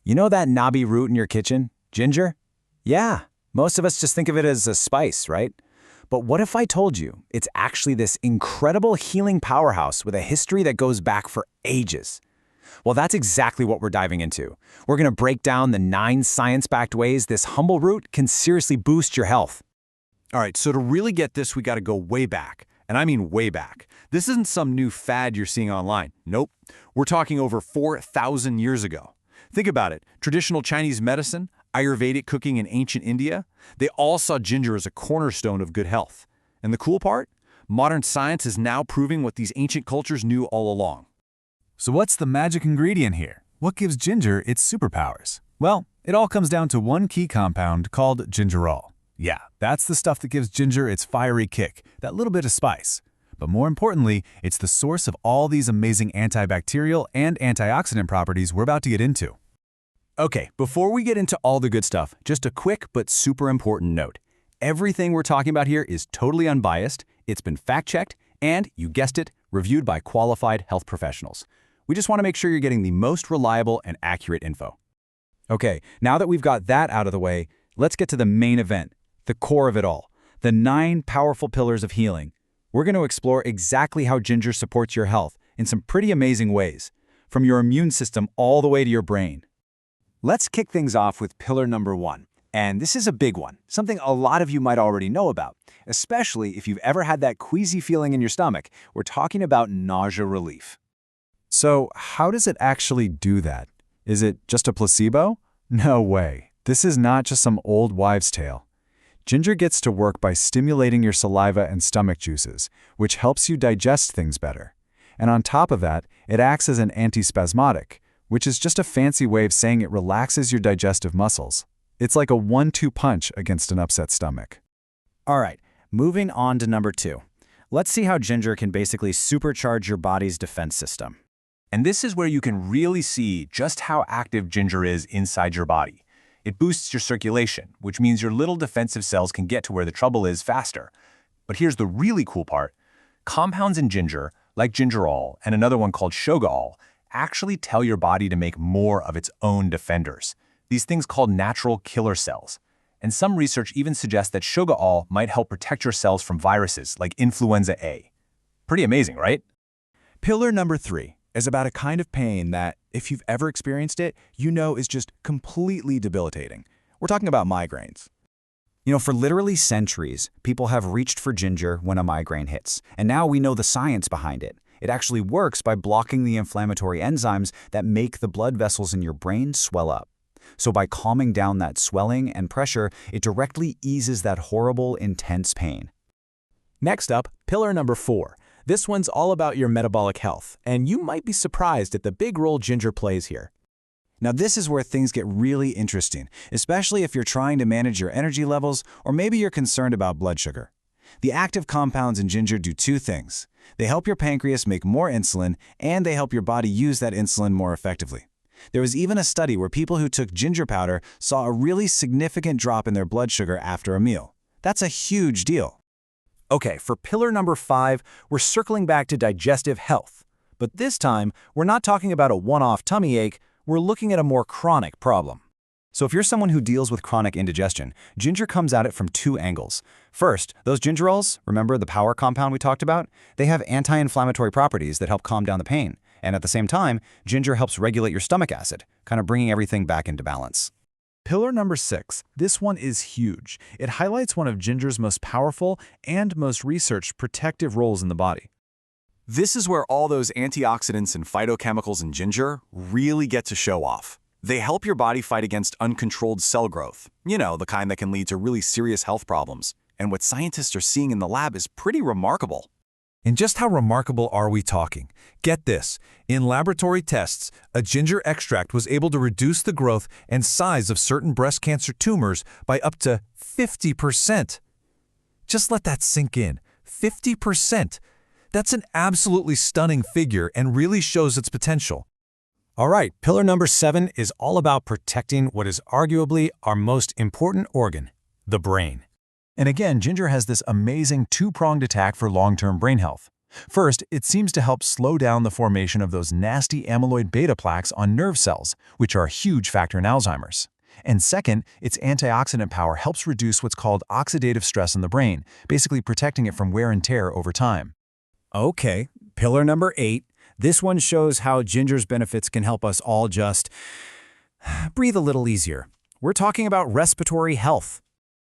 You know that knobby root in your kitchen, ginger? Yeah, most of us just think of it as a spice, right? But what if I told you it's actually this incredible healing powerhouse with a history that goes back for ages? Well, that's exactly what we're diving into. We're going to break down the 9 science-backed ways this humble root can seriously boost your health. All right, so to really get this, we got to go way back. And I mean way back. This isn't some new fad you're seeing online. Nope. We're talking over 4,000 years ago. Think about it. Traditional Chinese medicine, Ayurvedic cooking in ancient India, they all saw ginger as a cornerstone of good health. And the cool part? Modern science is now proving what these ancient cultures knew all along. So what's the magic ingredient here? What gives ginger its superpowers? Well, it all comes down to one key compound called gingerol. Yeah, that's the stuff that gives ginger its fiery kick, that little bit of spice. But more importantly, it's the source of all these amazing antibacterial and antioxidant properties we're about to get into. Okay, before we get into all the good stuff, just a quick but super important note. Everything we're talking about here is totally unbiased, it's been fact-checked, and, you guessed it, reviewed by qualified health professionals. We just want to make sure you're getting the most reliable and accurate info. Okay, now that we've got that out of the way, let's get to the main event, the core of it all, the 9 powerful pillars of healing. We're going to explore exactly how ginger supports your health in some pretty amazing ways, from your immune system all the way to your brain. Let's kick things off with pillar number 1. And this is a big one, something a lot of you might already know about, especially if you've ever had that queasy feeling in your stomach. We're talking about nausea relief. So how does it actually do that? Is it just a placebo? No way. This is not just some old wives' tale. Ginger gets to work by stimulating your saliva and stomach juices, which helps you digest things better. And on top of that, it acts as an anti-spasmodic, which is just a fancy way of saying it relaxes your digestive muscles. It's like a 1-2 punch against an upset stomach. All right, moving on to number 2. Let's see how ginger can basically supercharge your body's defense system. And this is where you can really see just how active ginger is inside your body. It boosts your circulation, which means your little defensive cells can get to where the trouble is faster. But here's the really cool part. Compounds in ginger, like gingerol and another one called shogaol, actually tell your body to make more of its own defenders, these things called natural killer cells. And some research even suggests that shogaol might help protect your cells from viruses like influenza A. Pretty amazing, right? Pillar number 3 is about a kind of pain that, if you've ever experienced it, you know is just completely debilitating. We're talking about migraines. You know, for literally centuries, people have reached for ginger when a migraine hits. And now we know the science behind it. It actually works by blocking the inflammatory enzymes that make the blood vessels in your brain swell up. So by calming down that swelling and pressure, it directly eases that horrible, intense pain. Next up, pillar number 4. This one's all about your metabolic health, and you might be surprised at the big role ginger plays here. Now this is where things get really interesting, especially if you're trying to manage your energy levels or maybe you're concerned about blood sugar. The active compounds in ginger do 2 things. They help your pancreas make more insulin, and they help your body use that insulin more effectively. There was even a study where people who took ginger powder saw a really significant drop in their blood sugar after a meal. That's a huge deal. Okay, for pillar number 5, we're circling back to digestive health. But this time, we're not talking about a one-off tummy ache, we're looking at a more chronic problem. So if you're someone who deals with chronic indigestion, ginger comes at it from 2 angles. First, those gingerols, remember the power compound we talked about? They have anti-inflammatory properties that help calm down the pain. And at the same time, ginger helps regulate your stomach acid, kind of bringing everything back into balance. Pillar number 6. This one is huge. It highlights one of ginger's most powerful and most researched protective roles in the body. This is where all those antioxidants and phytochemicals in ginger really get to show off. They help your body fight against uncontrolled cell growth, you know, the kind that can lead to really serious health problems. And what scientists are seeing in the lab is pretty remarkable. And just how remarkable are we talking? Get this, in laboratory tests, a ginger extract was able to reduce the growth and size of certain breast cancer tumors by up to 50%. Just let that sink in, 50%. That's an absolutely stunning figure and really shows its potential. All right, pillar number 7 is all about protecting what is arguably our most important organ, the brain. And again, ginger has this amazing 2-pronged attack for long-term brain health. First, it seems to help slow down the formation of those nasty amyloid beta plaques on nerve cells, which are a huge factor in Alzheimer's. And second, its antioxidant power helps reduce what's called oxidative stress in the brain, basically protecting it from wear and tear over time. Okay, pillar number 8. This one shows how ginger's benefits can help us all just breathe a little easier. We're talking about respiratory health.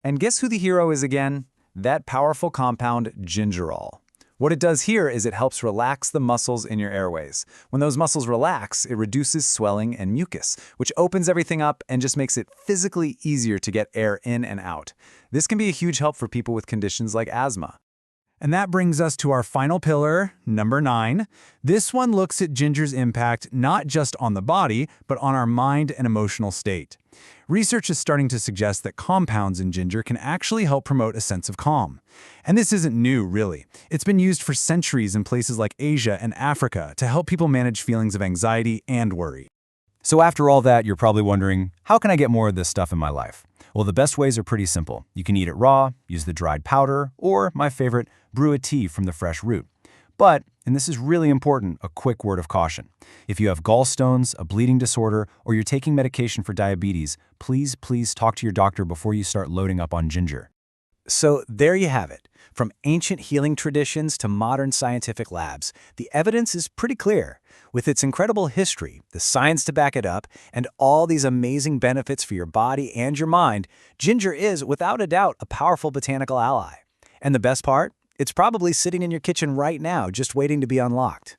And guess who the hero is again? That powerful compound, gingerol. What it does here is it helps relax the muscles in your airways. When those muscles relax, it reduces swelling and mucus, which opens everything up and just makes it physically easier to get air in and out. This can be a huge help for people with conditions like asthma. And that brings us to our final pillar, number 9. This one looks at ginger's impact not just on the body, but on our mind and emotional state. Research is starting to suggest that compounds in ginger can actually help promote a sense of calm. And this isn't new, really. It's been used for centuries in places like Asia and Africa to help people manage feelings of anxiety and worry. So after all that, you're probably wondering, how can I get more of this stuff in my life? Well, the best ways are pretty simple. You can eat it raw, use the dried powder, or, my favorite, brew a tea from the fresh root. But, and this is really important, a quick word of caution. If you have gallstones, a bleeding disorder, or you're taking medication for diabetes, please talk to your doctor before you start loading up on ginger. So there you have it. From ancient healing traditions to modern scientific labs, the evidence is pretty clear. With its incredible history, the science to back it up, and all these amazing benefits for your body and your mind, ginger is, without a doubt, a powerful botanical ally. And the best part? It's probably sitting in your kitchen right now, just waiting to be unlocked.